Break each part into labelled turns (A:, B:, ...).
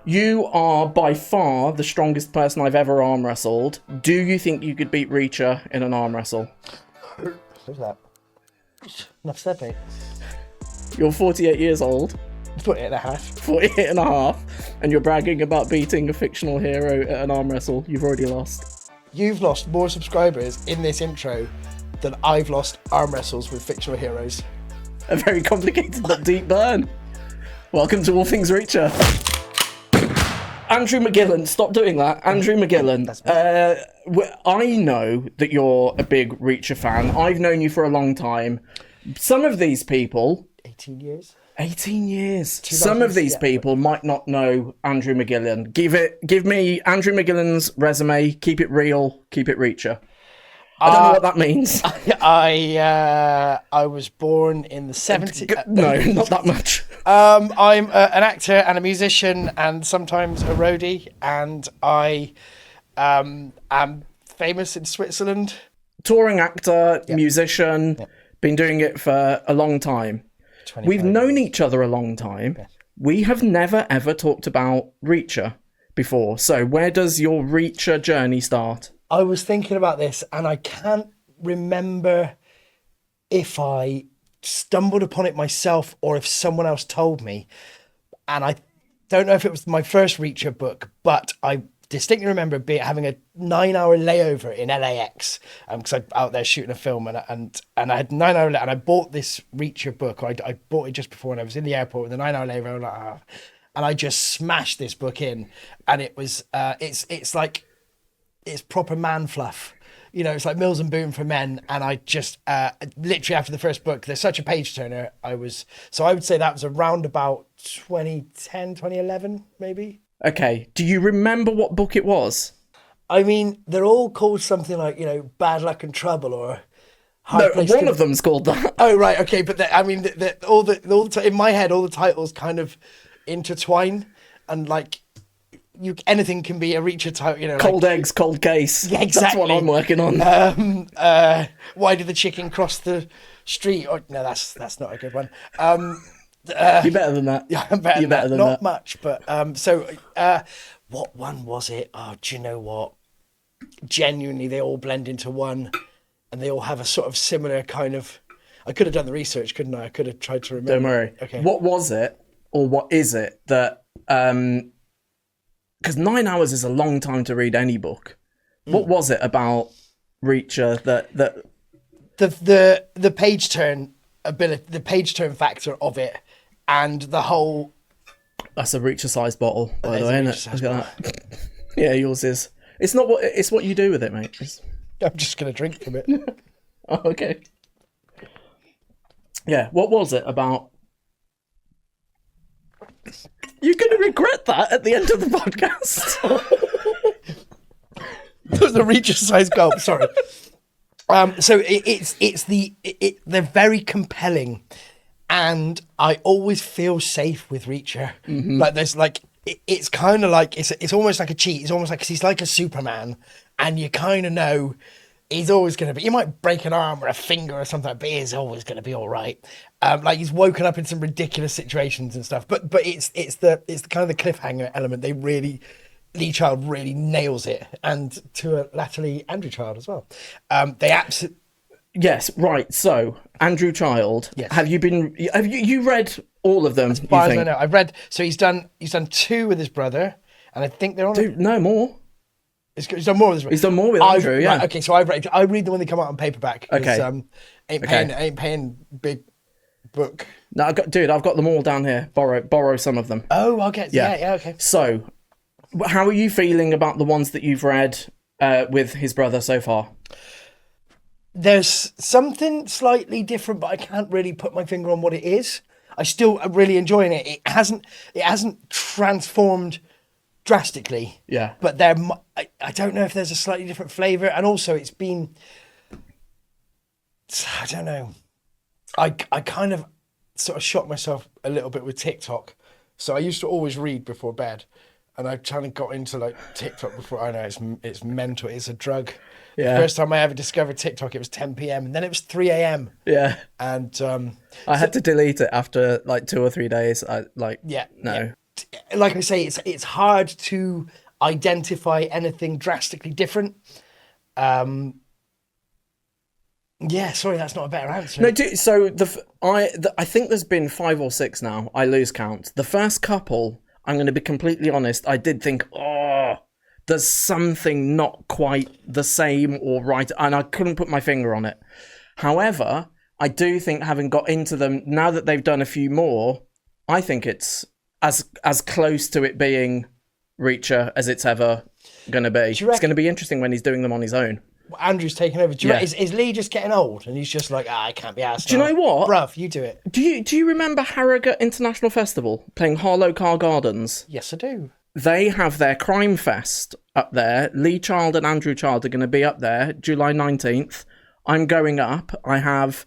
A: You are by far the strongest person I've ever arm wrestled. Do you think you could beat Reacher in an arm wrestle?
B: Who's that? Enough said, mate.
A: You're 48 years old.
B: 48 and a half.
A: 48 and a half. And you're bragging about beating a fictional hero at an arm wrestle. You've already lost.
B: You've lost more subscribers in this intro than I've lost arm wrestles with fictional heroes.
A: A very complicated but deep burn. Welcome to All Things Reacher. Andrew McGillen, stop doing that. Andrew McGillen. I know that you're a big Reacher fan. I've known you for a long time. Some of these people...
B: 18 years.
A: 18 years. Some of these people might not know Andrew McGillen. Give me Andrew McGillen's resume. Keep it real. Keep it Reacher. I don't know what that means.
B: I was born in the 70s.
A: No, not that much.
B: I'm an actor and a musician and sometimes a roadie, and I am famous in Switzerland.
A: Touring actor, musician, been doing it for a long time. We've known each other a long time. Yes. We have never ever talked about Reacher before. So where does your Reacher journey start?
B: I was thinking about this and I can't remember if I stumbled upon it myself or if someone else told me. And I don't know if it was my first Reacher book, but I distinctly remember having a 9-hour layover in LAX because I'm out there shooting a film and I had 9-hour layover and I bought this Reacher book. I bought it just before and I was in the airport with a 9-hour layover. I was like, and I just smashed this book in, and it was it's proper man fluff. You know, it's like Mills and Boon for men. And I just, literally after the first book, there's such a page turner. I would say that was around about 2010, 2011, maybe.
A: Okay. Do you remember what book it was?
B: I mean, they're all called something like, you know, Bad Luck and Trouble or...
A: No, one of them's called that.
B: Oh, right. Okay. But in my head, all the titles kind of intertwine and like... anything can be a Reacher title, you know.
A: Cold eggs, cold case.
B: Yeah, exactly.
A: That's what I'm working on.
B: Why did the chicken cross the street? Oh, no, that's not a good one.
A: You're better than that.
B: Yeah, I'm better than that. Not much, but what one was it? Oh, do you know what? Genuinely, they all blend into one, and they all have a sort of similar kind of. I could have done the research, couldn't I? I could have tried to remember.
A: Don't worry.
B: Okay.
A: What was it, or what is it that? Because 9 hours is a long time to read any book. What was it about Reacher that
B: the page turn ability, the page turn factor of it, and the whole.
A: That's a Reacher-sized bottle, by the way, isn't it? Look at that. Yeah, yours is. It's not what it's what you do with it, mate.
B: I'm just gonna drink from it.
A: Oh, okay. Yeah, what was it about? You're going to regret that at the end of the podcast.
B: That was a Reacher-sized gulp. Sorry. So they're very compelling, and I always feel safe with Reacher. Mm-hmm. Like there's like it's kind of like it's almost like a cheat. It's almost like he's like a Superman, and you kind of know he's always going to be. He might break an arm or a finger or something, but he's always going to be all right. Like he's woken up in some ridiculous situations and stuff. But it's the kind of the cliffhanger element. Lee Child really nails it, and to a latterly Andrew Child as well. They absolutely.
A: Yes, right. So Andrew Child,
B: yes.
A: Have you read all of them?
B: As far as I know, I've read. So he's done 2 with his brother, and I think they're on.
A: No more.
B: He's done more with his brother.
A: He's done more with Andrew. Yeah.
B: Right, okay, so I read the one that come out on paperback.
A: Okay.
B: Ain't paying big book.
A: No, I've got them all down here. Borrow some of them.
B: Oh, I'll get. Yeah. Okay.
A: So, how are you feeling about the ones that you've read with his brother so far?
B: There's something slightly different, but I can't really put my finger on what it is. I still am really enjoying it. It hasn't transformed drastically.
A: Yeah.
B: But I don't know if there's a slightly different flavour, and also it's been. I don't know. I kind of sort of shot myself a little bit with TikTok. So I used to always read before bed, and I kind of got into like TikTok before. I know it's mental. It's a drug. Yeah. The first time I ever discovered TikTok, it was 10 p.m. and then it was 3 a.m.
A: Yeah.
B: And
A: I had to delete it after like 2 or 3 days. No.
B: like I say, it's hard to identify anything drastically different. Yeah, sorry, that's not a better answer.
A: No, so I think there's been 5 or 6 now. I lose count. The first couple, I'm going to be completely honest, I did think, there's something not quite the same or right, and I couldn't put my finger on it. However, I do think having got into them, now that they've done a few more, I think it's as close to it being Reacher as it's ever going to be. It's going to be interesting when he's doing them on his own.
B: Andrew's taking over. Is Lee just getting old and he's just like, I can't be asked?
A: Do you know what?
B: Bruv, you do it.
A: Do you remember Harrogate International Festival playing Harlow Car Gardens?
B: Yes, I do.
A: They have their Crime Fest up there. Lee Child and Andrew Child are going to be up there July 19th. I'm going up. I have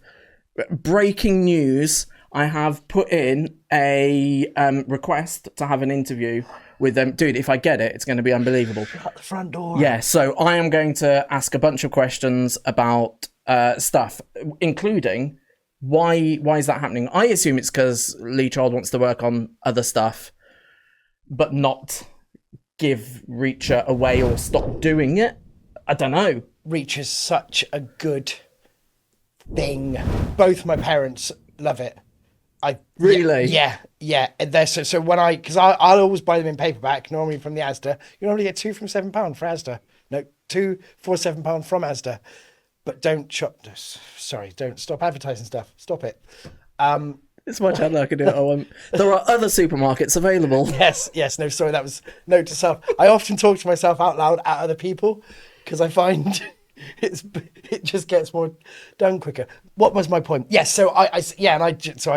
A: breaking news. I have put in a request to have an interview with them. Dude, if I get it, it's going to be unbelievable.
B: At the front door.
A: Yeah, so I am going to ask a bunch of questions about stuff, including why is that happening? I assume it's because Lee Child wants to work on other stuff, but not give Reacher away or stop doing it. I don't know.
B: Reacher's such a good thing. Both my parents love it.
A: Really?
B: Yeah. They're so when I'll always buy them in paperback, normally from the Asda. You normally get 2 from £7 for Asda. No, 2 for £7 from Asda. But don't stop advertising stuff. Stop it.
A: It's my channel, I can do it. There are other supermarkets available.
B: Yes. No, sorry, that was note to self. I often talk to myself out loud at other people because I find it just gets more done quicker. What was my point? Yes, so I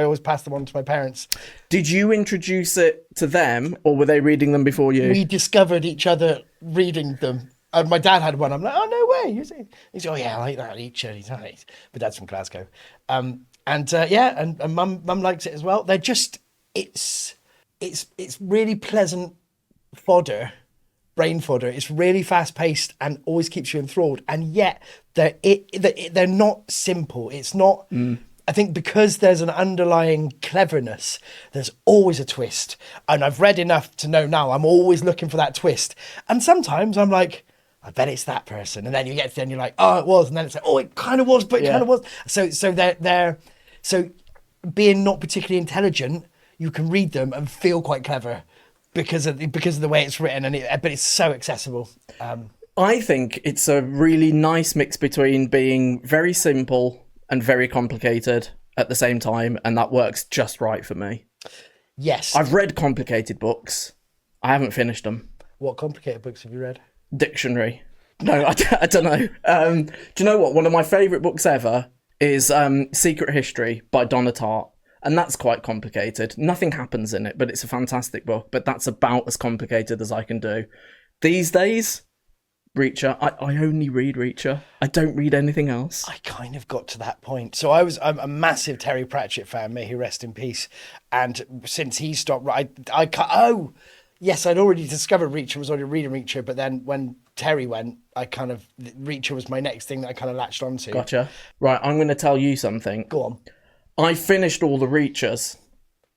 B: always pass them on to my parents.
A: Did you introduce it to them, or were they reading them before you?
B: We discovered each other reading them. My dad had one. I'm like, oh, no way. He's oh yeah, I like that. He's nice. My dad's from Glasgow. And mum likes it as well. They're just it's really pleasant fodder. Brain fodder. It's really fast paced and always keeps you enthralled, and yet they're not simple. It's not. I think because there's an underlying cleverness, there's always a twist, and I've read enough to know now I'm always looking for that twist. And sometimes I'm like, I bet it's that person, and then you get to the end, you're like, oh, it was, and then it's like, oh, it kind of was, but it kind of was. So they're being not particularly intelligent, you can read them and feel quite clever. Because of the way it's written, but it's so accessible.
A: I think it's a really nice mix between being very simple and very complicated at the same time, and that works just right for me.
B: Yes.
A: I've read complicated books. I haven't finished them.
B: What complicated books have you read?
A: Dictionary. No, I don't know. Do you know what? One of my favourite books ever is Secret History by Donna Tartt. And that's quite complicated. Nothing happens in it, but it's a fantastic book. But that's about as complicated as I can do. These days, Reacher, I only read Reacher. I don't read anything else.
B: I kind of got to that point. So I'm a massive Terry Pratchett fan, may he rest in peace. And since he stopped, yes, I'd already discovered Reacher, was already reading Reacher. But then when Terry went, Reacher was my next thing that I kind of latched onto.
A: Gotcha. Right, I'm going to tell you something.
B: Go on.
A: I finished all the Reachers.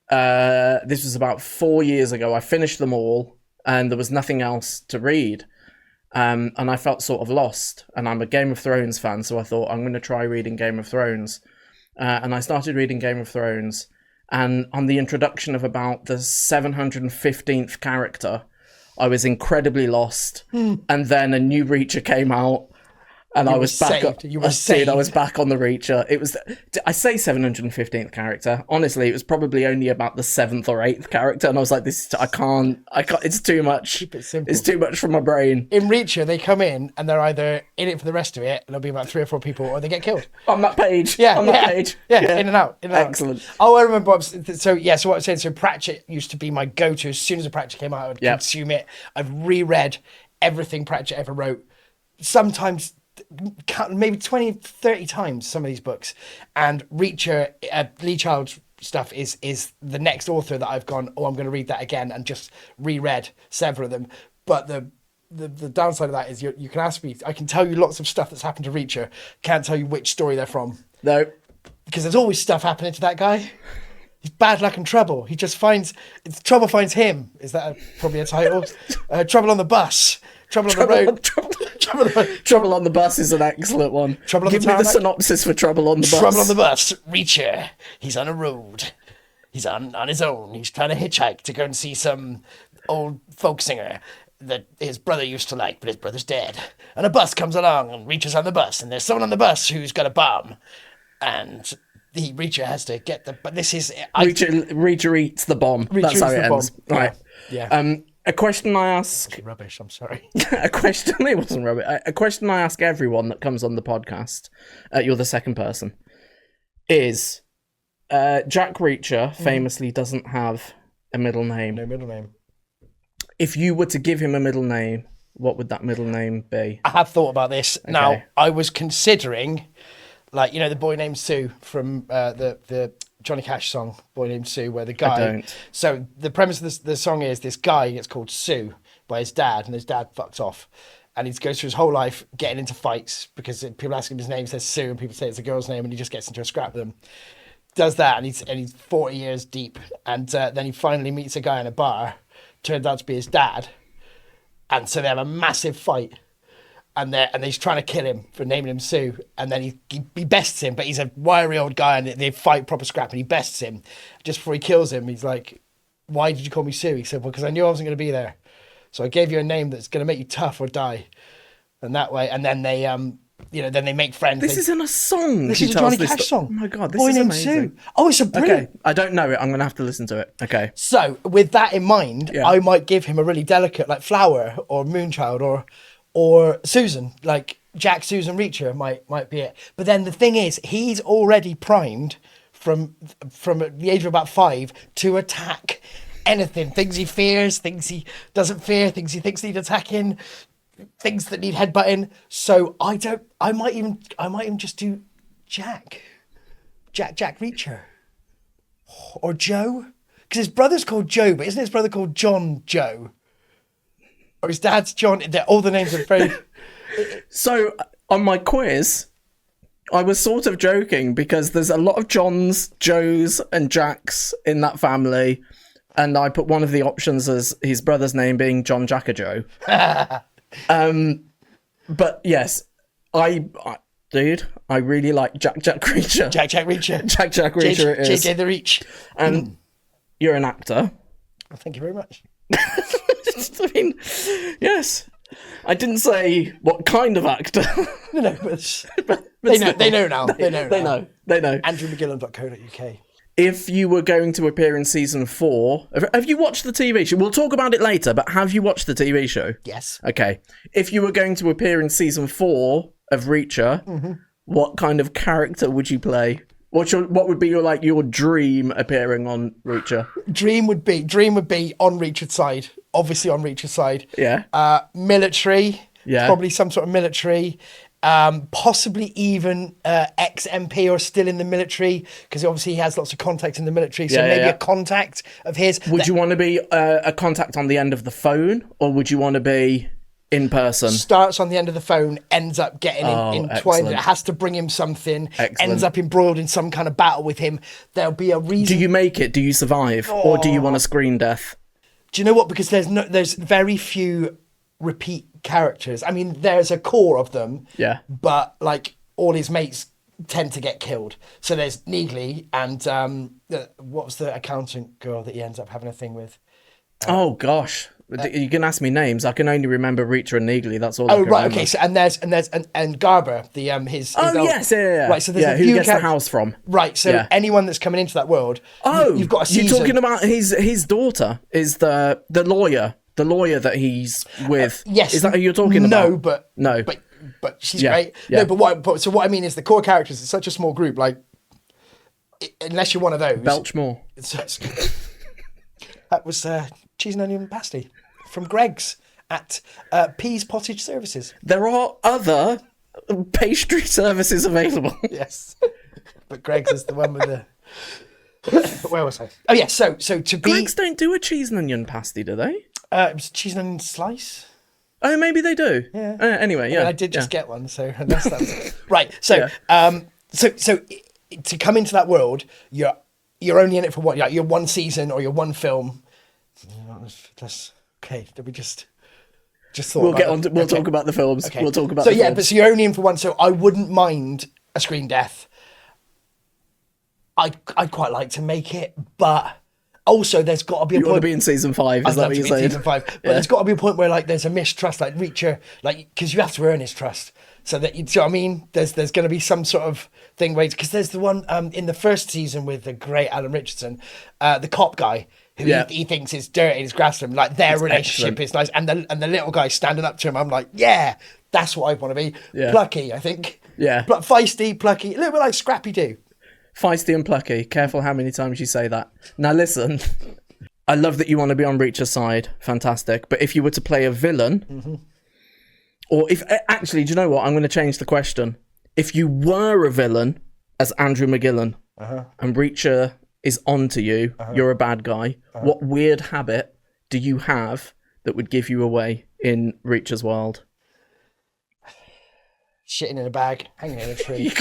A: This was about 4 years ago. I finished them all, and there was nothing else to read. And I felt sort of lost. And I'm a Game of Thrones fan, so I thought I'm going to try reading Game of Thrones. And I started reading Game of Thrones. And on the introduction of about the 715th character, I was incredibly lost. And then a new Reacher came out. And I was back. I was back on the Reacher. It was. I say 715th character. Honestly, it was probably only about the 7th or 8th character, and I was like, "This. I can't. It's too much.
B: Keep it simple.
A: It's too much for my brain."
B: In Reacher, they come in and they're either in it for the rest of it, and there'll be about 3 or 4 people, or they get killed
A: On that page.
B: Yeah,
A: on that page.
B: Yeah, in and out.
A: Excellent.
B: Oh, I remember. So what I'm saying. So Pratchett used to be my go-to. As soon as a Pratchett came out, I would consume it. I've reread everything Pratchett ever wrote. Sometimes. Maybe 20, 30 times some of these books, and Reacher, Lee Child stuff is the next author that I've gone, I'm going to read that again, and just reread several of them. But the downside of that is you can ask me, I can tell you lots of stuff that's happened to Reacher, can't tell you which story they're from.
A: No,
B: because there's always stuff happening to that guy. He's bad luck and trouble. He just trouble finds him. Is that probably a title? Trouble on the bus. Trouble on the road.
A: Trouble on the Bus is an excellent one. Give me the synopsis for Trouble on the Bus.
B: Trouble on the Bus. Reacher. He's on a road. He's on his own. He's trying to hitchhike to go and see some old folk singer that his brother used to like, but his brother's dead. And a bus comes along and Reacher's on the bus, and there's someone on the bus who's got a bomb, and the Reacher has to get the. But this is
A: Reacher eats the bomb. That's how it ends.
B: Bomb.
A: Right.
B: Yeah.
A: A question I ask.
B: Rubbish. I'm sorry.
A: A question. It wasn't rubbish. A question I ask everyone that comes on the podcast. You're the second person. Is Jack Reacher famously doesn't have a middle name?
B: No middle name.
A: If you were to give him a middle name, what would that middle name be?
B: I have thought about this. Okay. Now, I was considering, like, the Boy Named Sue from the Johnny Cash song, Boy Named Sue, where the guy...
A: I don't.
B: So the premise of the song is this guy gets called Sue by his dad, and his dad fucks off. And he goes through his whole life getting into fights because people ask him his name, he says Sue, and people say it's a girl's name, and he just gets into a scrap with them. Does that, and he's 40 years deep. And then he finally meets a guy in a bar, turns out to be his dad. And so they have a massive fight. And he's trying to kill him for naming him Sue. And then he bests him, but he's a wiry old guy, and they fight proper scrap, and he bests him. Just before he kills him, he's like, "Why did you call me Sue?" He said, "Well, because I knew I wasn't going to be there. So I gave you a name that's going to make you tough or die." And that way, and then they, then they make friends.
A: This isn't a song.
B: This is a Johnny Cash song.
A: Oh my God, this
B: Boy
A: is
B: Named
A: amazing.
B: Sue. Oh, it's a brilliant.
A: Okay, I don't know it. I'm going to have to listen to it. Okay.
B: So with that in mind, I might give him a really delicate, like Flower or Moonchild or Susan, like Jack Susan Reacher might be it. But then the thing is, he's already primed from the age of about 5 to attack anything. Things he fears, things he doesn't fear, things he thinks need attacking, things that need headbutting. So I might even just do Jack Reacher or Joe, because his brother's called Joe, but isn't his brother called John Joe? Or his dad's John. All the names are very.
A: So on my quiz, I was sort of joking because there's a lot of Johns, Joes, and Jacks in that family, and I put one of the options as his brother's name being John Jackajoe. But yes, dude, I really like Jack Reacher.
B: Jack Reacher.
A: Jack Reacher it is.
B: JJ the Reach.
A: And you're an actor.
B: Well, thank you very much.
A: I mean, yes. I didn't say what kind of actor.
B: No, but they know now. They know. AndrewMcGillan.co.uk.
A: If you were going to appear in season 4, have you watched the TV show? We'll talk about it later, but have you watched the TV show?
B: Yes.
A: Okay. If you were going to appear in season 4 of Reacher, what kind of character would you play? What would be your dream appearing on Reacher?
B: Dream would be on Reacher's side. Obviously on Reacher's side.
A: Yeah.
B: Military.
A: Yeah.
B: Probably some sort of military. Possibly even ex-MP or still in the military, because obviously he has lots of contacts in the military. So maybe a contact of his.
A: Would you want to be a contact on the end of the phone, or would you want to be in person?
B: Starts on the end of the phone, ends up getting entwined.
A: Excellent.
B: It has to bring him something.
A: Excellent.
B: Ends up embroiled in some kind of battle with him. There'll be a reason.
A: Do you make it? Do you survive? Or do you want a screen death?
B: Do you know what? Because there's very few repeat characters. I mean, there's a core of them. Yeah. But like all his mates tend to get killed. So there's Neagley and what was the accountant girl that he ends up having a thing with?
A: Oh gosh. You can ask me names. I can only remember Reacher and Neagley. That's all.
B: Oh right, okay. So and Garber, the his.
A: Yes, yeah.
B: Right, so there's a
A: who
B: few
A: gets the house from?
B: Right, so anyone that's coming into that world.
A: Oh,
B: you've got a season.
A: You're talking about his daughter is the lawyer that he's with.
B: Yes,
A: is that who you're talking about?
B: No, but she's great. Yeah. No, but what I mean is the core characters. It's such a small group. Like, unless you're one of those.
A: Belchmore.
B: That was cheese and onion pasty from Greg's at Peas Pottage Services.
A: There are other pastry services available.
B: Yes, but Greg's is the one with the. Where was I? Oh yeah, so to be.
A: Greg's don't do a cheese and onion pasty, do they?
B: It was cheese and onion slice.
A: Oh, maybe they do.
B: Yeah.
A: Anyway, yeah.
B: I did just get one, so unless that was right. So, so to come into that world, you you're only in it for what? Like, you're one season or you're one film. That's okay. Did we just thought
A: We'll
B: about
A: get on.
B: that?
A: We'll talk about the films.
B: Okay.
A: We'll talk about.
B: So
A: the
B: yeah,
A: films.
B: but so you're only in for one. So I wouldn't mind a screen death. I'd quite like to make it, but also there's got to be a
A: You
B: point.
A: want to be in season 5? Is
B: I'd
A: that
B: love
A: what
B: to
A: you're
B: be in
A: saying?
B: season 5, but there's got to be a point where like there's a mistrust, like Reacher, like because you have to earn his trust. So that you know what I mean, there's going to be some sort of thing where because there's the one in the first season with the great Alan Richardson, the cop guy who he thinks is dirty, is grasping him. Like their relationship is nice, and the little guy standing up to him. I'm like, yeah, that's what I want to be.
A: Yeah.
B: Plucky, I think.
A: Yeah.
B: Feisty, plucky, a little bit like Scrappy Doo.
A: Feisty and plucky. Careful how many times you say that. Now listen, I love that you want to be on Reacher's side. Fantastic. But if you were to play a villain, or if actually, do you know what? I'm going to change the question. If you were a villain as Andrew McGillen and Reacher is onto you, you're a bad guy. What weird habit do you have that would give you away in Reacher's world?
B: Shitting in a bag, hanging in a tree.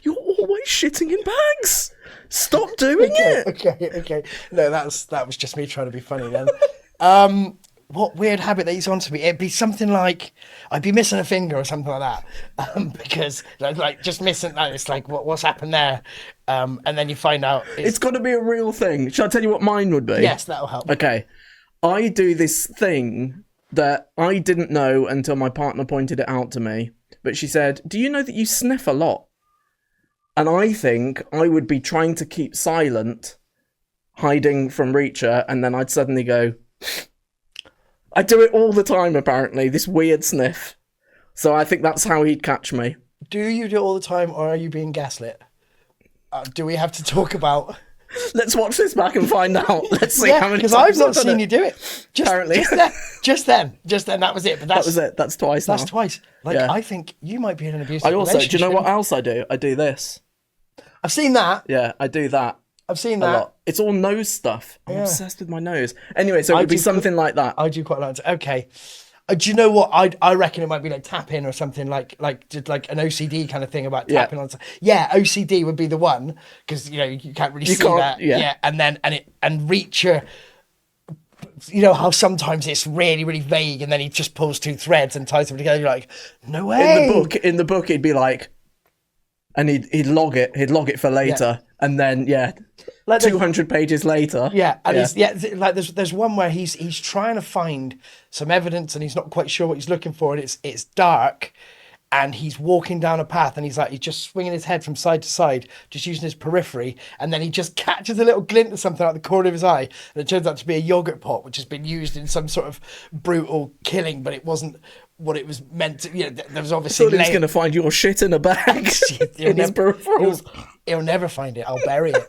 A: You're always shitting in bags. Stop doing it.
B: Okay. No, that was just me trying to be funny then. What weird habit that he's onto me? It'd be something like I'd be missing a finger or something like that, because like just missing that. It's like what's happened there, and then you find out
A: It's got to be a real thing. Shall I tell you what mine would be?
B: Yes, that'll help.
A: Okay, I do this thing that I didn't know until my partner pointed it out to me. But she said, "Do you know that you sniff a lot?" And I think I would be trying to keep silent, hiding from Reacher, and then I'd suddenly go. I do it all the time, apparently, this weird sniff. So I think that's how he'd catch me.
B: Do you do it all the time, or are you being gaslit? Do we have to talk about...
A: Let's watch this back and find out. Let's see how many times
B: because I've not
A: done
B: seen you do it.
A: Apparently.
B: Just then, that was it. But
A: That was it. That's twice now.
B: That's twice. Like, I think you might be in an abusive
A: I also,
B: relationship.
A: do you know what else I do? I do this.
B: I've seen that.
A: Yeah, I do that.
B: I've seen
A: A
B: that.
A: lot. It's all nose stuff. I'm obsessed with my nose. Anyway, so it would be something like that.
B: I do quite like it. Okay. Do you know what? I reckon it might be like tapping or something like just like an OCD kind of thing about tapping on. Yeah, OCD would be the one because you know you can't really see that. Yeah, and Reacher. You know how sometimes it's really, really vague, and then he just pulls two threads and ties them together. You're like, no way.
A: In the book, he'd be like, and he'd log it. He'd log it for later, and then like 200 pages later.
B: Yeah, and like there's one where he's trying to find some evidence, and he's not quite sure what he's looking for, and it's dark, and he's walking down a path, and he's just swinging his head from side to side, just using his periphery, and then he just catches a little glint of something out the corner of his eye, and it turns out to be a yogurt pot, which has been used in some sort of brutal killing, but it wasn't what it was meant to. You know, there was obviously.
A: I thought he was going to find your shit in a bag in his peripherals.
B: He'll never find it. I'll bury it.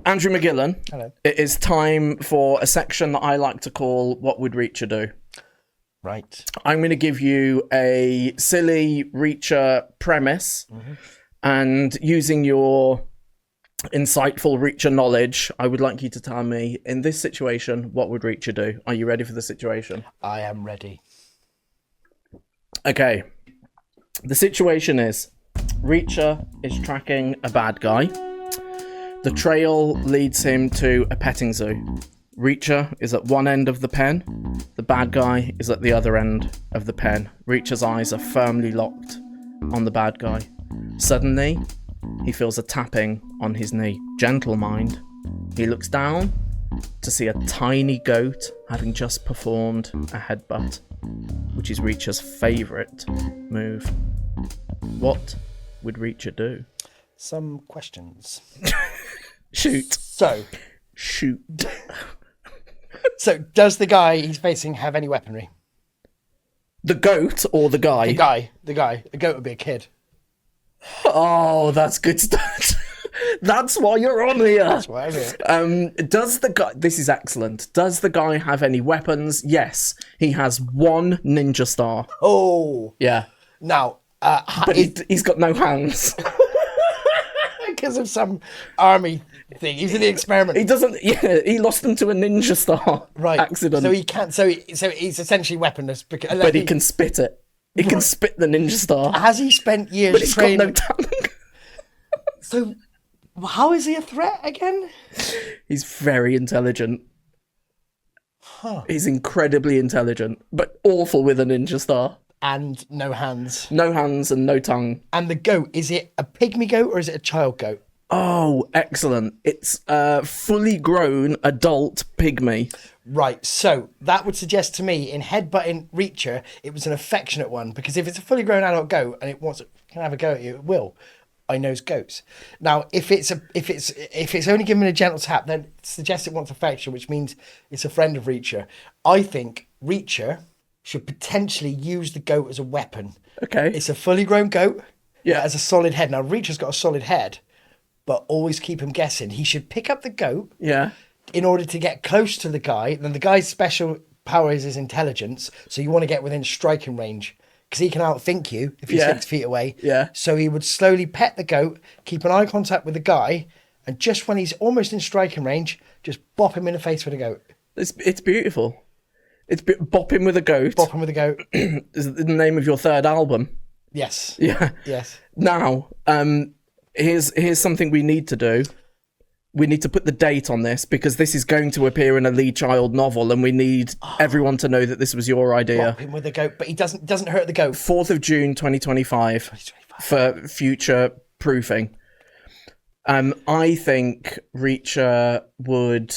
A: Andrew McGillen.
B: Hello.
A: It is time for a section that I like to call "What Would Reacher Do?"
B: Right.
A: I'm going to give you a silly Reacher premise, and using your insightful Reacher knowledge, I would like you to tell me, in this situation, what would Reacher do? Are you ready for the situation?
B: I am ready.
A: Okay. The situation is, Reacher is tracking a bad guy. The trail leads him to a petting zoo. Reacher is at one end of the pen. The bad guy is at the other end of the pen. Reacher's eyes are firmly locked on the bad guy. Suddenly, he feels a tapping on his knee. Gentle mind. He looks down to see a tiny goat having just performed a headbutt, which is Reacher's favourite move. What would Reacher do?
B: Some questions.
A: Shoot. Shoot.
B: So, does the guy he's facing have any weaponry?
A: The goat or the guy?
B: The guy. The goat would be a kid.
A: Oh, that's good stuff. That's why you're on here.
B: That's why I'm here.
A: Does the guy... This is excellent. Does the guy have any weapons? Yes. He has one ninja star.
B: Oh.
A: Yeah.
B: Now...
A: but he's got no hands.
B: Because of some army thing. He's in the experiment.
A: He doesn't... Yeah, he lost them to a ninja star.
B: Right.
A: Accident.
B: So he can't... So he's essentially weaponless. Because,
A: but he can spit it. He can spit the ninja star.
B: Has he spent years
A: but he's
B: training...
A: got no tongue.
B: So How is he a threat again?
A: He's very intelligent.
B: Huh.
A: He's incredibly intelligent, but awful with a ninja star.
B: And no hands.
A: No hands and no tongue.
B: And the goat, is it a pygmy goat or is it a child goat?
A: Oh, excellent. It's a fully grown adult pygmy.
B: Right, so that would suggest to me in headbutting Reacher, it was an affectionate one, because if it's a fully grown adult goat and it can have a go at you, it will. I knows goats. Now, if it's only given a gentle tap, then it suggests it wants affection, which means it's a friend of Reacher. I think Reacher should potentially use the goat as a weapon.
A: Okay.
B: It's a fully grown goat.
A: Yeah.
B: That has a solid head. Now, Reacher's got a solid head, but always keep him guessing. He should pick up the goat.
A: Yeah.
B: In order to get close to the guy. Then the guy's special power is his intelligence. So you want to get within striking range. Because he can outthink you if you're 6 feet away.
A: Yeah.
B: So he would slowly pet the goat, keep an eye contact with the guy, and just when he's almost in striking range, just bop him in the face with a goat.
A: It's beautiful. It's Bopping with a Goat.
B: Bop him with a goat.
A: Is the name of your third album.
B: Yes.
A: Yeah.
B: Yes.
A: Now, here's something we need to do. We need to put the date on this because this is going to appear in a Lee Child novel, and we need everyone to know that this I idea.
B: Bop him with a goat, but he doesn't hurt the goat.
A: 4th of June 2025 for future proofing. I think Reacher would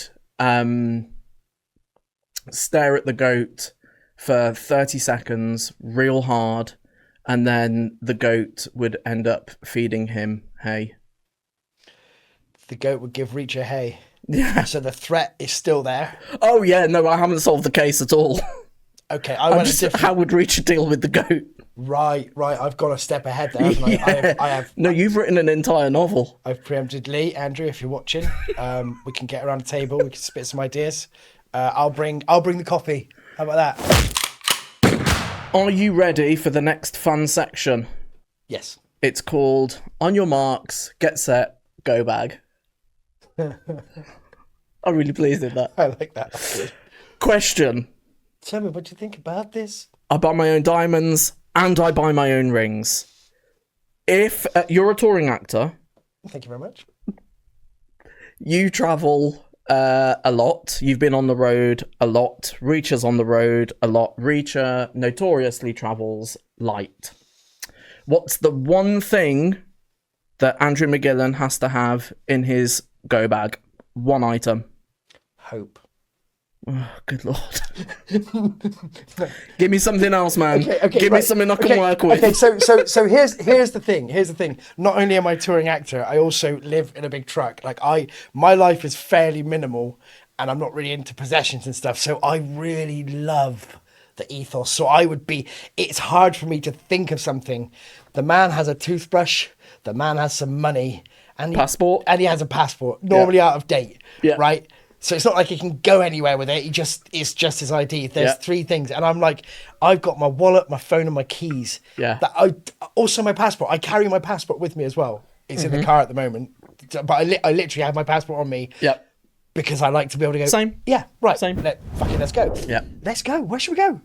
A: stare at the goat for 30 seconds real hard, and then the goat would end up feeding him hay.
B: The goat would give Reacher hay.
A: Yeah.
B: So the threat is still there.
A: Oh yeah, no, I haven't solved the case at all.
B: Okay, I went a different...
A: How would Reacher deal with the goat?
B: Right. I've gone a step ahead there, haven't I? I have.
A: No, you've written an entire novel.
B: I've preempted Lee, Andrew. If you're watching, we can get around the table. We can spit some ideas. I'll bring the coffee. How about that?
A: Are you ready for the next fun section?
B: Yes.
A: It's called On Your Marks, Get Set, Go Bag. I'm really pleased with that.
B: I like that. That's good.
A: Question.
B: Tell me, what do you think about this?
A: I buy my own diamonds and I buy my own rings. If you're a touring actor...
B: Thank you very much.
A: You travel a lot. You've been on the road a lot. Reacher's on the road a lot. Reacher notoriously travels light. What's the one thing that Andrew McGillen has to have in his go bag? One item.
B: Hope.
A: Oh, good Lord. Give me something else, man.
B: Okay,
A: Give me something I can work with.
B: Okay, so here's the thing. Not only am I a touring actor, I also live in a big truck. My life is fairly minimal, and I'm not really into possessions and stuff. So I really love the ethos. So it's hard for me to think of something. The man has a toothbrush. The man has some money. And
A: passport.
B: And he has a passport, normally out of date.
A: Yeah.
B: Right? So it's not like he can go anywhere with it. It's just his ID. There's three things. And I'm like, I've got my wallet, my phone, and my keys.
A: Yeah.
B: Also my passport. I carry my passport with me as well. It's in the car at the moment. But I literally have my passport on me.
A: Yep.
B: Because I like to be able to go.
A: Same.
B: Yeah, right.
A: Same.
B: Let's go.
A: Yeah.
B: Let's go. Where should we go?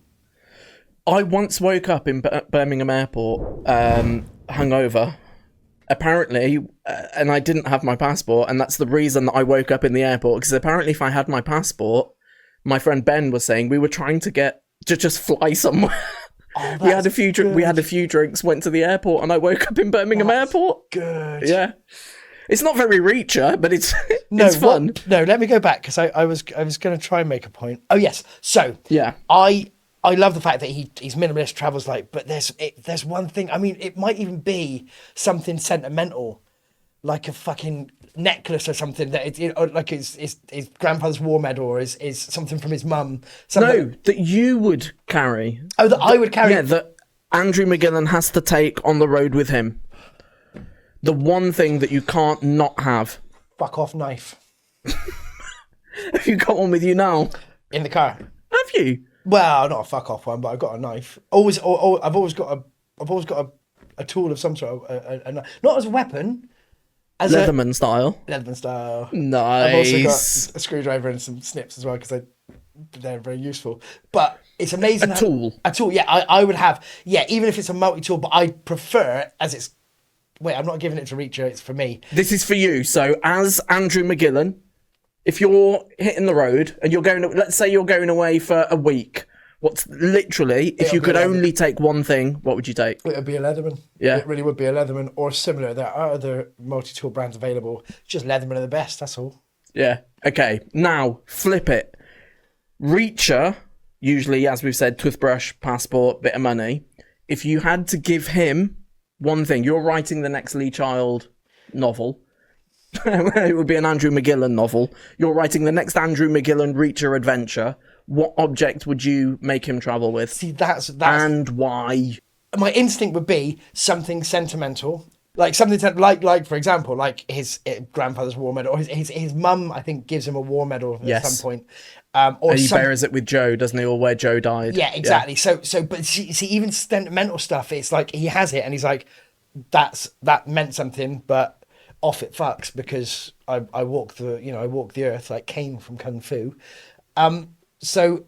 A: I once woke up in Birmingham Airport, hungover. Apparently, and I didn't have my passport, and that's the reason that I woke up in the airport, because apparently if I had my passport, my friend Ben was saying we were trying to get to just fly somewhere.
B: Oh,
A: we had a few drinks, went to the airport, and I woke up in Birmingham Airport.
B: Good.
A: Yeah. It's not very Reacher, but it's fun.
B: Let me go back, because I was going to try and make a point. Oh, yes. So,
A: yeah.
B: I love the fact that he's minimalist, travels light, but there's one thing. I mean, it might even be something sentimental, like a fucking necklace or something that like his grandfather's war medal, or is something from his mum.
A: No, that you would carry.
B: Oh, that I would carry.
A: Yeah, that Andrew McGillen has to take on the road with him. The one thing that you can't not have.
B: Fuck off knife.
A: Have you got one with you now?
B: In the car.
A: Have you?
B: Well, not a fuck off one, but I've got a knife. I've always got a tool of some sort. Not as a weapon. As
A: Leatherman style.
B: Leatherman style.
A: Nice.
B: I've also got a screwdriver and some snips as well, because they're very useful. But it's amazing.
A: A tool.
B: A tool, yeah. I would have, even if it's a multi-tool, but I prefer, as it's Wait, I'm not giving it to Reacher. It's for me.
A: This is for you. So, as Andrew McGillen, if you're hitting the road and let's say you're going away for a week, if you could only take one thing, what would you take?
B: It would be a Leatherman.
A: Yeah.
B: It really would be a Leatherman or similar. There are other multi-tool brands available. Just Leatherman are the best, that's all.
A: Yeah. Okay. Now, flip it. Reacher, usually, as we've said, toothbrush, passport, bit of money. If you had to give him one thing, you're writing the next Lee Child novel. It would be an Andrew McGillen novel. You're writing the next Andrew McGillen Reacher adventure. What object would you make him travel with?
B: See, that's
A: and why?
B: My instinct would be something sentimental, like something like for example, like his grandfather's war medal, or his mum, I think, gives him a war medal at some point. Or
A: and he buries it with Joe, doesn't he? Or where Joe died.
B: Yeah, exactly. Yeah. So, but see, even sentimental stuff, it's like he has it, and he's like, that meant something, but off it fucks because I walk the earth like Kane from Kung Fu. So,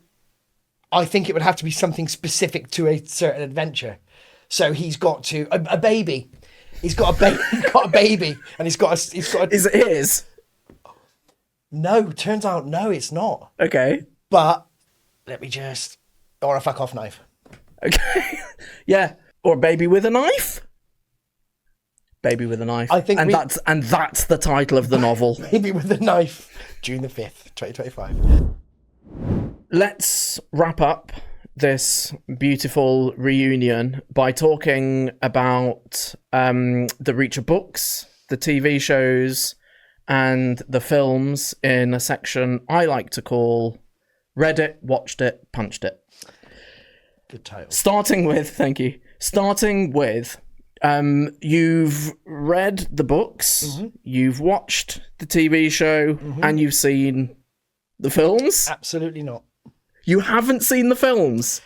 B: I think it would have to be something specific to a certain adventure. So he's got to a baby. He's got a baby. He's got a baby, and he's got a.
A: Is it his?
B: No, turns out no, it's not.
A: Okay.
B: But or a fuck off knife.
A: Okay. Yeah. Or a baby with a knife. Baby with a knife.
B: I think
A: that's the title of the novel.
B: Baby with a knife. June the 5th, 2025.
A: Let's wrap up this beautiful reunion by talking about the Reacher books, the TV shows, and the films in a section I like to call Read It, Watched It, Punched It.
B: Good title.
A: Starting with, you've read the books, you've watched the TV show, and you've seen the films?
B: Absolutely not.
A: You haven't seen the films?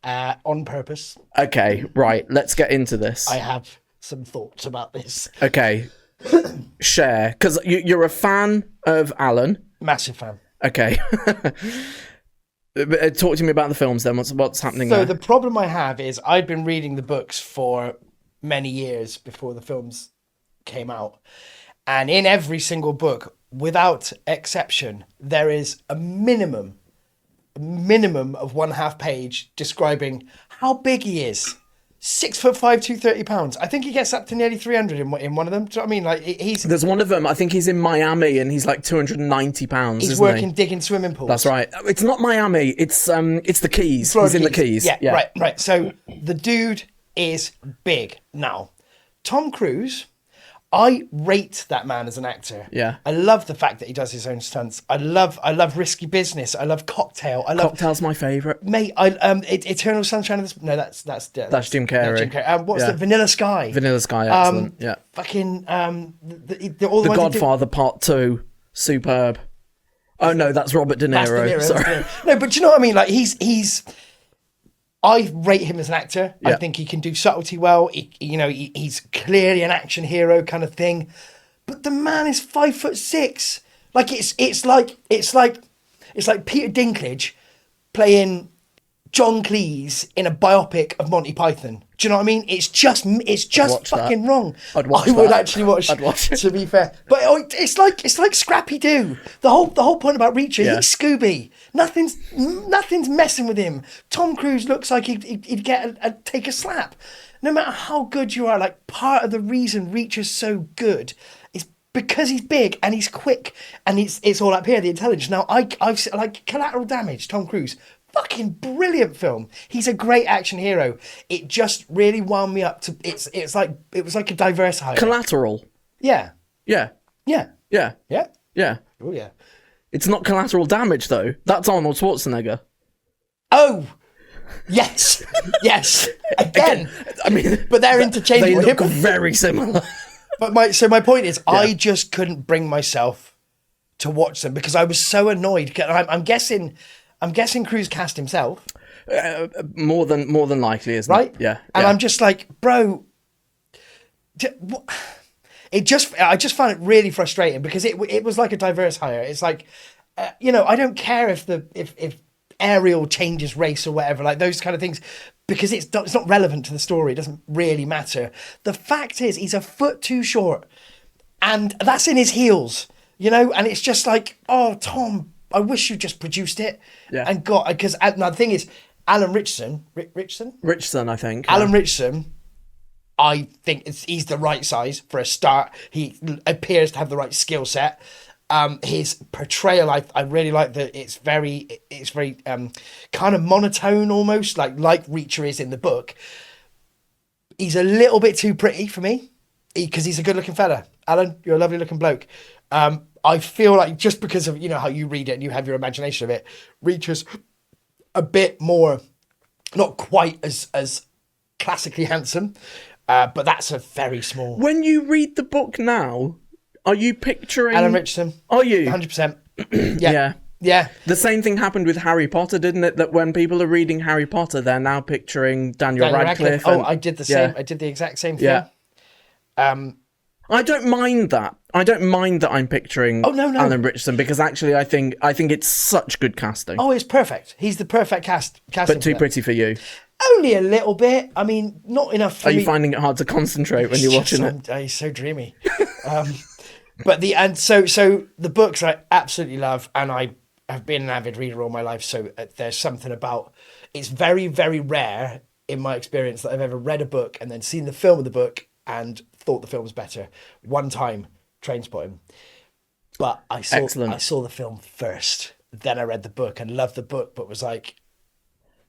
B: On purpose.
A: Okay, right, let's get into this.
B: I have some thoughts about this.
A: Okay. Share, because you're a fan of Alan.
B: Massive fan.
A: Okay. Talk to me about the films then. What's happening there?
B: So the problem I have is I've been reading the books for many years before the films came out. And in every single book, without exception, there is a minimum of 1/2 page describing how big he is. 6'5", 230 pounds. I think he gets up to nearly 300 in one of them. Do you know what I mean? Like he's.
A: There's one of them. I think he's in Miami and he's like 290 pounds.
B: He's working digging swimming pools.
A: That's right. It's not Miami. It's the Keys.
B: Florida
A: He's in the Keys.
B: Yeah. Right. So the dude is big. Now, Tom Cruise. I rate that man as an actor.
A: Yeah.
B: I love the fact that he does his own stunts. I love Risky Business. I love Cocktail.
A: Cocktail's my favourite.
B: Mate, Eternal Sunshine of the... No, that's
A: Jim Carrey.
B: Jim Carrey. What's the Vanilla Sky?
A: Vanilla Sky, excellent. Yeah.
B: Fucking the
A: Godfather Part 2, superb. Oh no, that's Robert De Niro. Sorry.
B: No, but you know what I mean? Like he's I rate him as an actor.
A: Yeah.
B: I think he can do subtlety well. He's clearly an action hero kind of thing. But the man is 5'6". Like it's like Peter Dinklage playing John Cleese in a biopic of Monty Python. Do you know what I mean? It's just fucking wrong.
A: I'd watch
B: I would
A: that.
B: actually watch.
A: I'd watch it.
B: To be fair, but it's like Scrappy Doo. The whole point about Reacher, he's Scooby. Nothing's messing with him. Tom Cruise looks like he'd get take a slap. No matter how good you are, like part of the reason Reacher's so good is because he's big and he's quick and it's all up here, the intelligence. Now I've like Collateral Damage, Tom Cruise. Fucking brilliant film. He's a great action hero. It just really wound me up to it was like a diverse hire.
A: Collateral.
B: Yeah.
A: Yeah.
B: Yeah.
A: Yeah.
B: Yeah.
A: Yeah.
B: Oh yeah.
A: It's not Collateral Damage though. That's Arnold Schwarzenegger.
B: Oh. Yes. Yes. Again.
A: I mean,
B: but they're interchangeable.
A: They look very similar.
B: But my point is, I just couldn't bring myself to watch them because I was so annoyed. I'm guessing Cruise cast himself.
A: More than likely, isn't
B: right?
A: it? Yeah.
B: And I'm just like, bro. I just found it really frustrating because it was like a diverse hire. It's like, I don't care if Ariel changes race or whatever, like those kind of things, because it's not relevant to the story. It doesn't really matter. The fact is, he's a foot too short, and that's in his heels, you know. And it's just like, oh, Tom, I wish you just produced it.
A: Yeah.
B: And got, because now the thing is, Alan Richardson,
A: I think.
B: Alan Richardson, I think he's the right size for a start. He appears to have the right skill set. His portrayal, I really like that. It's very kind of monotone almost, like Reacher is in the book. He's a little bit too pretty for me, because he's a good looking fella. Alan, you're a lovely looking bloke. I feel like, just because of, you know, how you read it and you have your imagination of it, Reacher's a bit more, not quite as classically handsome, but that's a very small.
A: When you read the book now, are you picturing
B: Alan Richardson?
A: Are you
B: 100%?
A: Yeah. The same thing happened with Harry Potter, didn't it? That when people are reading Harry Potter, they're now picturing Daniel Radcliffe.
B: Oh, I did the same. I did the exact same thing.
A: Yeah. I don't mind that. I don't mind that I'm picturing Alan Richardson, because actually I think it's such good casting.
B: Oh, it's perfect. He's the perfect casting.
A: But too pretty for you.
B: Only a little bit. I mean, not enough for me.
A: Are you finding it hard to concentrate when you're watching it?
B: He's so dreamy. But so the books I absolutely love, and I have been an avid reader all my life. So there's something about, it's very, very rare in my experience that I've ever read a book and then seen the film of the book and thought the film was better. One time, Trainspotting, but I saw the film first, then I read the book and loved the book, but was like,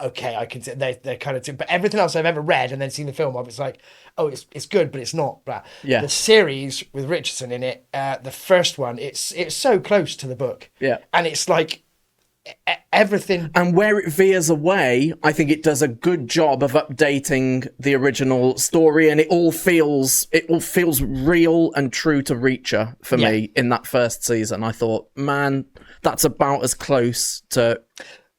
B: okay, I can. They're kind of. But everything else I've ever read and then seen the film of, it's like, oh, it's good, but it's not. But
A: yeah.
B: The series with Richardson in it, the first one, it's so close to the book.
A: Yeah,
B: and it's like everything.
A: And where it veers away, I think it does a good job of updating the original story, and it all feels real and true to Reacher for me in that first season. I thought, man, that's about as close to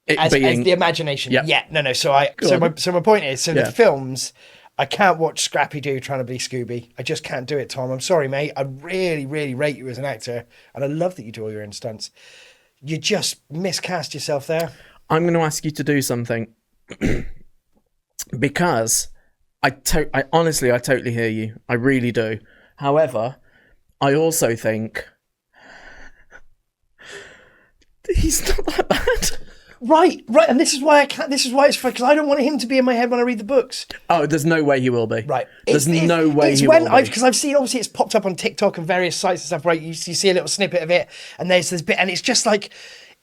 A: as
B: the imagination.
A: Yep.
B: Yeah, no. So my point is, the films, I can't watch Scrappy Doo trying to be Scooby. I just can't do it, Tom. I'm sorry, mate. I really, really rate you as an actor, and I love that you do all your own stunts. You just miscast yourself there.
A: I'm going to ask you to do something because I honestly totally hear you. I really do. However, I also think he's not that bad.
B: Right, and this is why I can't. This is why it's because I don't want him to be in my head when I read the books.
A: Oh, there's no way he will be.
B: Right,
A: there's no way he will be.
B: Because I've seen, obviously, it's popped up on TikTok and various sites and stuff. Right, you see a little snippet of it, and there's this bit, and it's just like,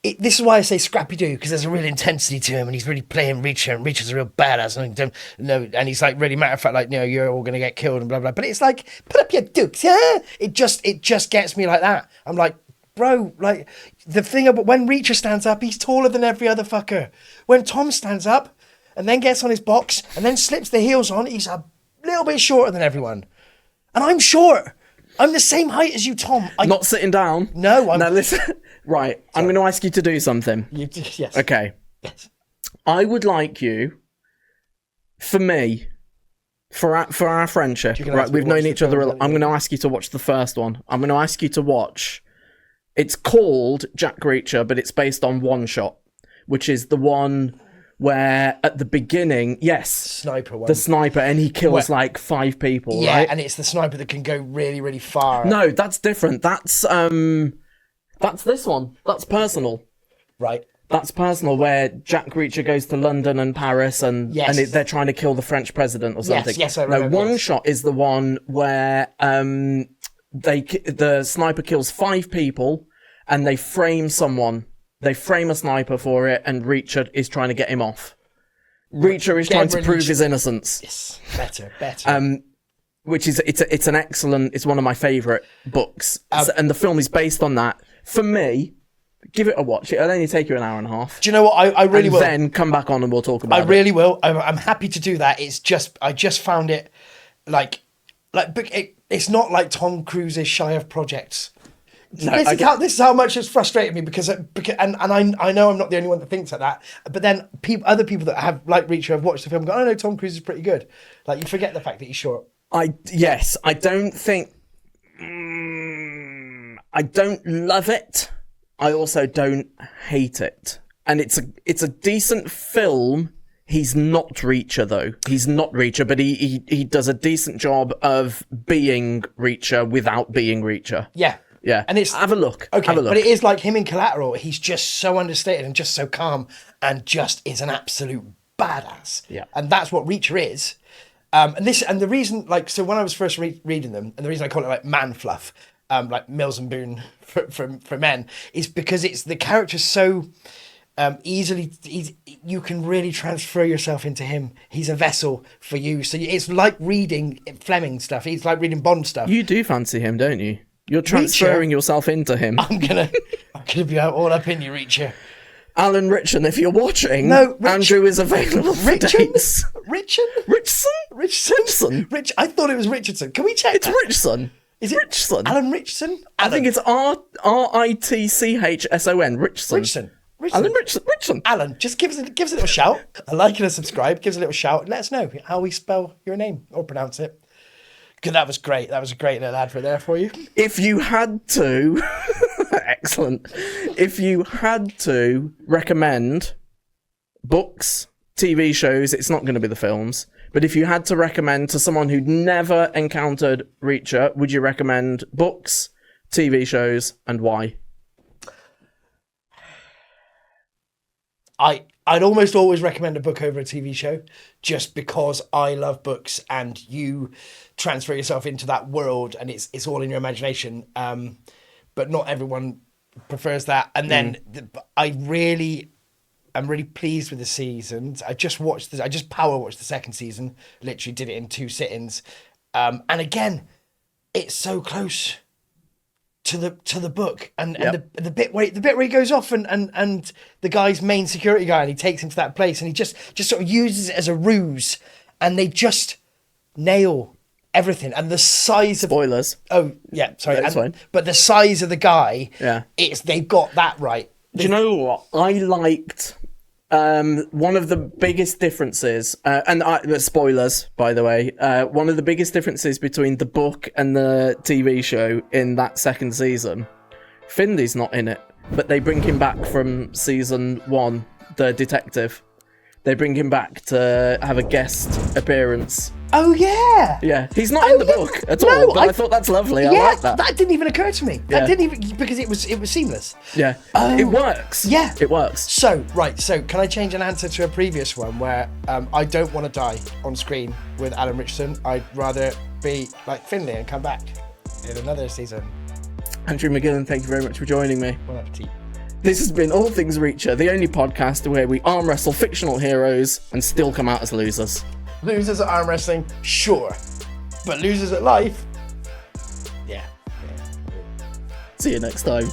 B: this is why I say Scrappy Doo, because there's a real intensity to him, and he's really playing Reacher, and Reacher's a real badass, and he's like really matter of fact, like, no, you're all gonna get killed and blah blah. But it's like, put up your dukes, yeah. It just gets me like that. I'm like, bro, like, the thing about when Reacher stands up, he's taller than every other fucker. When Tom stands up and then gets on his box and then slips the heels on, he's a little bit shorter than everyone. And I'm short. I'm the same height as you, Tom.
A: Not sitting down.
B: No, I'm...
A: Now listen, right, sorry. I'm going to ask you to do something.
B: Yes.
A: Okay.
B: Yes.
A: I would like you, for our friendship, right, we've known each other, I'm going to ask you to watch the first one. I'm going to ask you to watch... It's called Jack Reacher, but it's based on One Shot, which is the one where at the beginning,
B: sniper one.
A: The sniper, and he kills like 5 people,
B: yeah,
A: right?
B: And it's the sniper that can go really, really far.
A: No, that's different. That's this one. That's Personal.
B: Right.
A: That's Personal, where Jack Reacher goes to London and Paris, and they're trying to kill the French president or something.
B: Yes, I remember.
A: No, One Shot is the one where the sniper kills 5 people and they frame someone. They frame a sniper for it, and Reacher is trying to get him off. Reacher is trying to prove his innocence.
B: Yes, better.
A: Which is it's an excellent. It's one of my favourite books, and the film is based on that. For me, give it a watch. It'll only take you an hour and a half.
B: Do you know what? I really will.
A: Then come back on and we'll talk about it.
B: I really will. I'm happy to do that. It's just I just found it it's not like Tom Cruise is shy of projects. No, this is how much it's frustrated me because I know I'm not the only one that thinks like that. But then other people that have like Reacher have watched the film and go, oh no, Tom Cruise is pretty good. Like, you forget the fact that he's short.
A: I don't think I don't love it. I also don't hate it. and it's a decent film. He's not Reacher though. He's not Reacher, but he does a decent job of being Reacher without being Reacher.
B: Yeah.
A: Yeah.
B: And it's
A: have a look.
B: Okay,
A: have a look.
B: But it is like him in Collateral. He's just so understated and just so calm and just is an absolute badass.
A: Yeah.
B: And that's what Reacher is. And the reason, like, so when I was first reading them, and the reason I call it like man fluff, like Mills and Boone for men, is because it's the character's so you can really transfer yourself into him. He's a vessel for you. So it's like reading Fleming stuff. It's like reading Bond stuff.
A: You do fancy him, don't you? You're transferring yourself into him.
B: I'm gonna be all up in you, Reacher.
A: Alan Richson, if you're watching,
B: no,
A: Andrew is available for dates.
B: Richardson? I thought it was Richardson. Can we check
A: It's Richson.
B: Is it
A: Richson?
B: Alan Richson?
A: I think it's RITCHSON. Richson. Alan Richson.
B: Alan, just give us a little shout. A like and a subscribe. Give us a little shout. Let us know how we spell your name or pronounce it. Good, that was great. That was a great little advert there for you.
A: If you had to, excellent. If you had to recommend books, TV shows, it's not going to be the films, but if you had to recommend to someone who'd never encountered Reacher, would you recommend books, TV shows, and why?
B: I'd almost always recommend a book over a TV show, just because I love books and you transfer yourself into that world and it's all in your imagination. But not everyone prefers that. And then I'm really pleased with the seasons. I just power watched the second season. Literally did it in 2 sittings. And again, it's so close to the book and the bit where he goes off and the guy's main security guy and he takes him to that place and he just sort of uses it as a ruse and they just nail everything and the size of
A: spoilers.
B: Oh yeah, sorry,
A: that's fine.
B: But the size of the guy, they've got that right.
A: Do you know what I liked? One of the biggest differences, spoilers, by the way, one of the biggest differences between the book and the TV show in that second season, Finley's not in it, but they bring him back from season 1, the detective. They bring him back to have a guest appearance.
B: Oh yeah.
A: Yeah, he's not in the book at all, but I thought that's lovely. I like that.
B: That didn't even occur to me. That didn't even, because it was seamless.
A: Yeah. It works.
B: Yeah.
A: It works.
B: So can I change an answer to a previous one where I don't want to die on screen with Alan Richardson. I'd rather be like Finley and come back in another season.
A: Andrew McGillen, thank you very much for joining me.
B: Bon appetit.
A: This has been All Things Reacher, the only podcast where we arm wrestle fictional heroes and still come out as losers.
B: Losers at arm wrestling, sure. But losers at life, yeah.
A: See you next time.